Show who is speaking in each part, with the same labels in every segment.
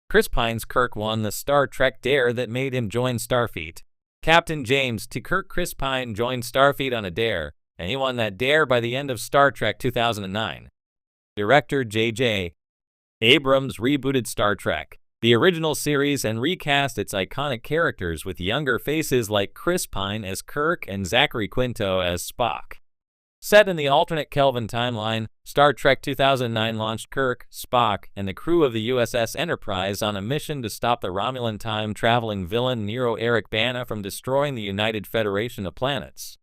Speaker 1: Chris Pine's Kirk won the Star Trek dare that made him join Starfleet. Captain James T. Kirk Chris Pine joined Starfleet on a dare, and he won that dare by the end of Star Trek 2009. Director J.J. Abrams rebooted Star Trek, the original series, and recast its iconic characters with younger faces like Chris Pine as Kirk and Zachary Quinto as Spock. Set in the alternate Kelvin timeline, Star Trek 2009 launched Kirk, Spock, and the crew of the USS Enterprise on a mission to stop the Romulan time-traveling villain Nero Eric Bana from destroying the United Federation of Planets.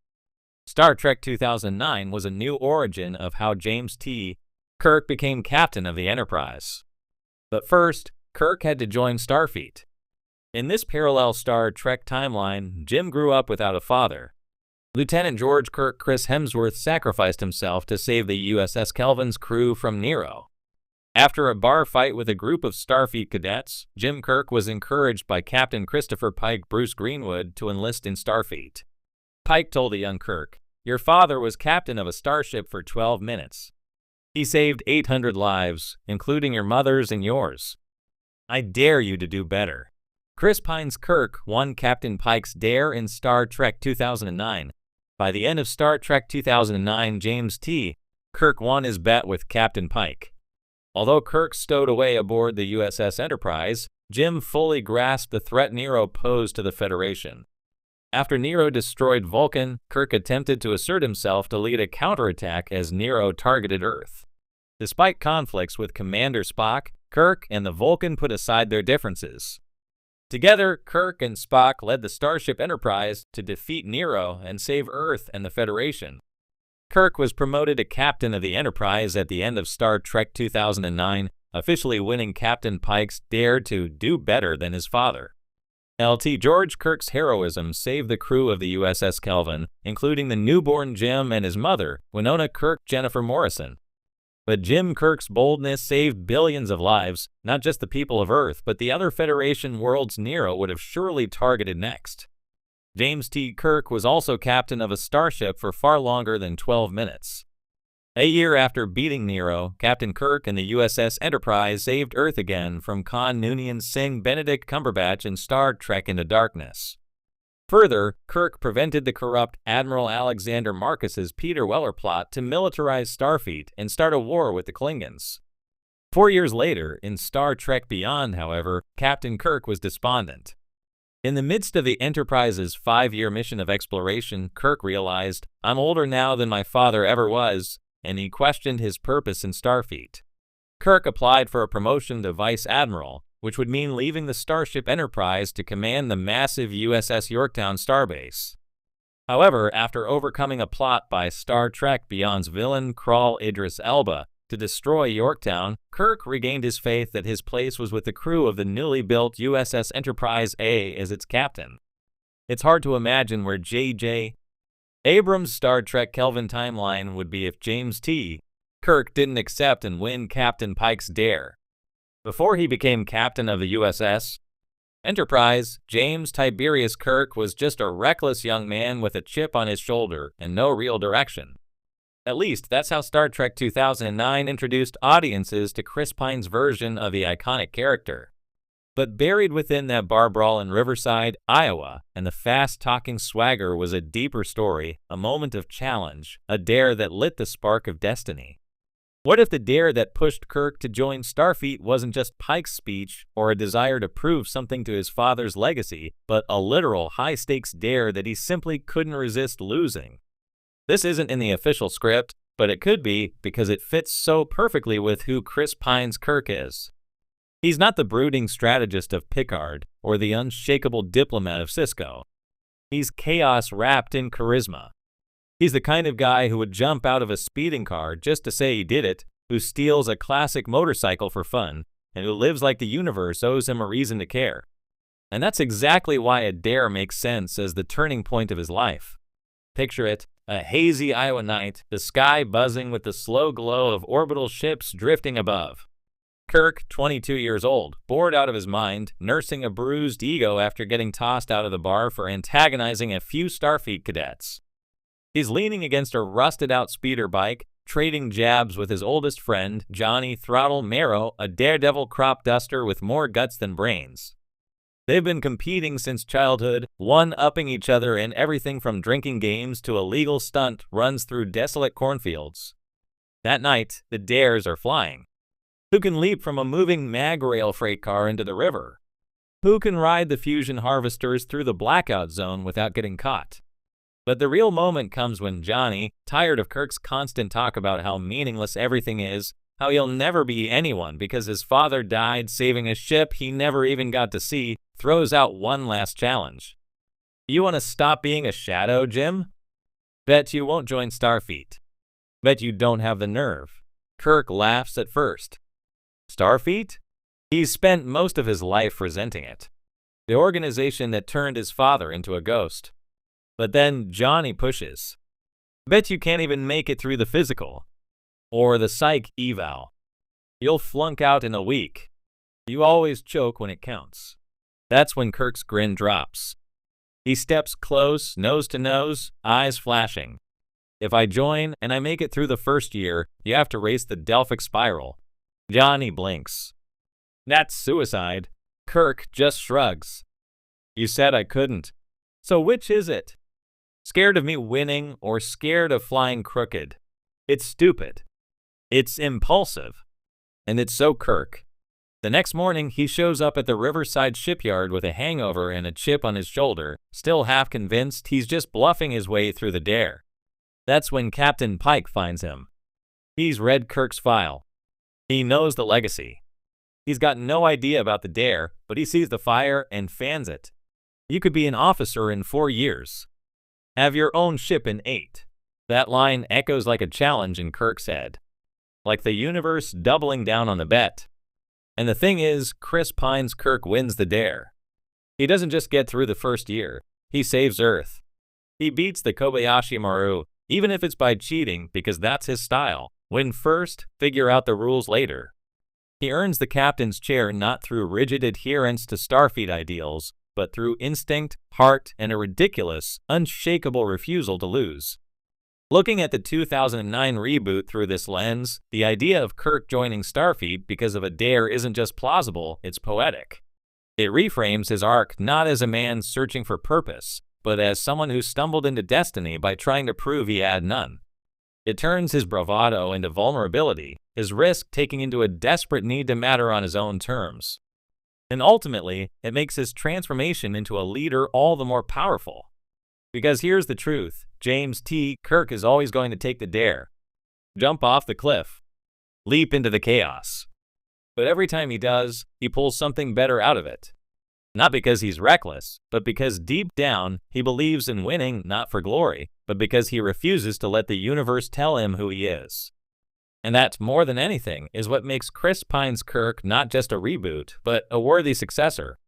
Speaker 1: Star Trek 2009 was a new origin of how James T. Kirk became captain of the Enterprise. But first, Kirk had to join Starfleet. In this parallel Star Trek timeline, Jim grew up without a father. Lieutenant George Kirk Chris Hemsworth sacrificed himself to save the USS Kelvin's crew from Nero. After a bar fight with a group of Starfleet cadets, Jim Kirk was encouraged by Captain Christopher Pike Bruce Greenwood to enlist in Starfleet. Pike told the young Kirk, "Your father was captain of a starship for 12 minutes. He saved 800 lives, including your mother's and yours. I dare you to do better." Chris Pine's Kirk won Captain Pike's dare in Star Trek 2009. By the end of Star Trek 2009, James T. Kirk won his bet with Captain Pike. Although Kirk stowed away aboard the USS Enterprise, Jim fully grasped the threat Nero posed to the Federation. After Nero destroyed Vulcan, Kirk attempted to assert himself to lead a counterattack as Nero targeted Earth. Despite conflicts with Commander Spock, Kirk and the Vulcan put aside their differences. Together, Kirk and Spock led the Starship Enterprise to defeat Nero and save Earth and the Federation. Kirk was promoted to captain of the Enterprise at the end of Star Trek 2009, officially winning Captain Pike's dare to do better than his father. Lt. George Kirk's heroism saved the crew of the USS Kelvin, including the newborn Jim and his mother, Winona Kirk Jennifer Morrison. But Jim Kirk's boldness saved billions of lives, not just the people of Earth, but the other Federation worlds Nero would have surely targeted next. James T. Kirk was also captain of a starship for far longer than 12 minutes. A year after beating Nero, Captain Kirk and the USS Enterprise saved Earth again from Khan Noonien Singh Benedict Cumberbatch in Star Trek Into Darkness. Further, Kirk prevented the corrupt Admiral Alexander Marcus's Peter Weller plot to militarize Starfleet and start a war with the Klingons. 4 years later, in Star Trek Beyond, however, Captain Kirk was despondent. In the midst of the Enterprise's 5-year mission of exploration, Kirk realized, "I'm older now than my father ever was," and he questioned his purpose in Starfleet. Kirk applied for a promotion to Vice Admiral, which would mean leaving the Starship Enterprise to command the massive USS Yorktown starbase. However, after overcoming a plot by Star Trek Beyond's villain Krall Idris Elba to destroy Yorktown, Kirk regained his faith that his place was with the crew of the newly built USS Enterprise A as its captain. It's hard to imagine where J.J. Abrams' Star Trek Kelvin timeline would be if James T. Kirk didn't accept and win Captain Pike's dare. Before he became captain of the USS Enterprise, James Tiberius Kirk was just a reckless young man with a chip on his shoulder and no real direction. At least, that's how Star Trek 2009 introduced audiences to Chris Pine's version of the iconic character. But buried within that bar brawl in Riverside, Iowa, and the fast-talking swagger was a deeper story, a moment of challenge, a dare that lit the spark of destiny. What if the dare that pushed Kirk to join Starfleet wasn't just Pike's speech or a desire to prove something to his father's legacy, but a literal high-stakes dare that he simply couldn't resist losing? This isn't in the official script, but it could be because it fits so perfectly with who Chris Pine's Kirk is. He's not the brooding strategist of Picard or the unshakable diplomat of Cisco. He's chaos wrapped in charisma. He's the kind of guy who would jump out of a speeding car just to say he did it, who steals a classic motorcycle for fun, and who lives like the universe owes him a reason to care. And that's exactly why a dare makes sense as the turning point of his life. Picture it, a hazy Iowa night, the sky buzzing with the slow glow of orbital ships drifting above. Kirk, 22 years old, bored out of his mind, nursing a bruised ego after getting tossed out of the bar for antagonizing a few Starfleet cadets. He's leaning against a rusted-out speeder bike, trading jabs with his oldest friend, Johnny Throttle Marrow, a daredevil crop duster with more guts than brains. They've been competing since childhood, one-upping each other in everything from drinking games to a legal stunt runs through desolate cornfields. That night, the dares are flying. Who can leap from a moving mag-rail freight car into the river? Who can ride the fusion harvesters through the blackout zone without getting caught? But the real moment comes when Johnny, tired of Kirk's constant talk about how meaningless everything is, how he'll never be anyone because his father died saving a ship he never even got to see, throws out one last challenge. You want to stop being a shadow, Jim? Bet you won't join Starfleet. Bet you don't have the nerve. Kirk laughs at first. Starfleet? He's spent most of his life resenting it. The organization that turned his father into a ghost. But then Johnny pushes. Bet you can't even make it through the physical. Or the psych eval. You'll flunk out in a week. You always choke when it counts. That's when Kirk's grin drops. He steps close, nose to nose, eyes flashing. If I join and I make it through the first year, you have to race the Delphic spiral. Johnny blinks. That's suicide. Kirk just shrugs. You said I couldn't. So which is it? Scared of me winning or scared of flying crooked? It's stupid. It's impulsive. And it's so Kirk. The next morning, he shows up at the Riverside shipyard with a hangover and a chip on his shoulder, still half convinced he's just bluffing his way through the dare. That's when Captain Pike finds him. He's read Kirk's file. He knows the legacy. He's got no idea about the dare, but he sees the fire and fans it. You could be an officer in 4 years. Have your own ship in 8. That line echoes like a challenge in Kirk's head. Like the universe doubling down on the bet. And the thing is, Chris Pine's Kirk wins the dare. He doesn't just get through the first year. He saves Earth. He beats the Kobayashi Maru, even if it's by cheating, because that's his style. Win first, figure out the rules later. He earns the captain's chair not through rigid adherence to Starfleet ideals, but through instinct, heart, and a ridiculous, unshakable refusal to lose. Looking at the 2009 reboot through this lens, the idea of Kirk joining Starfleet because of a dare isn't just plausible, it's poetic. It reframes his arc not as a man searching for purpose, but as someone who stumbled into destiny by trying to prove he had none. It turns his bravado into vulnerability, his risk-taking into a desperate need to matter on his own terms. And ultimately, it makes his transformation into a leader all the more powerful. Because here's the truth, James T. Kirk is always going to take the dare. Jump off the cliff. Leap into the chaos. But every time he does, he pulls something better out of it. Not because he's reckless, but because deep down, he believes in winning not for glory, but because he refuses to let the universe tell him who he is. And that, more than anything, is what makes Chris Pine's Kirk not just a reboot, but a worthy successor.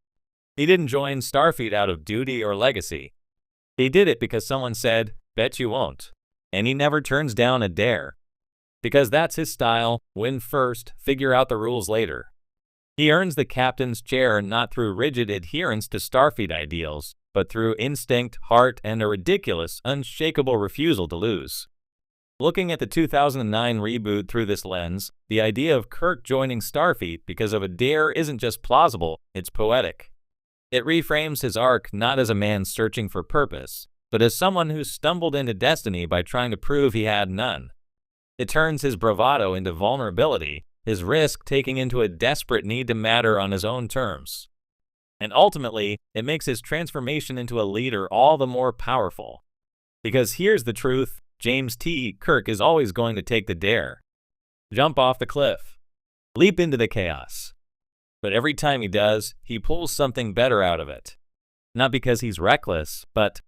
Speaker 1: He didn't join Starfleet out of duty or legacy. He did it because someone said, bet you won't. And he never turns down a dare. Because that's his style, win first, figure out the rules later. He earns the captain's chair not through rigid adherence to Starfleet ideals, but through instinct, heart, and a ridiculous, unshakable refusal to lose. Looking at the 2009 reboot through this lens, the idea of Kirk joining Starfleet because of a dare isn't just plausible, it's poetic. It reframes his arc not as a man searching for purpose, but as someone who stumbled into destiny by trying to prove he had none. It turns his bravado into vulnerability, his risk-taking into a desperate need to matter on his own terms. And ultimately, it makes his transformation into a leader all the more powerful. Because here's the truth, James T. Kirk is always going to take the dare. Jump off the cliff. Leap into the chaos. But every time he does, he pulls something better out of it. Not because he's reckless, but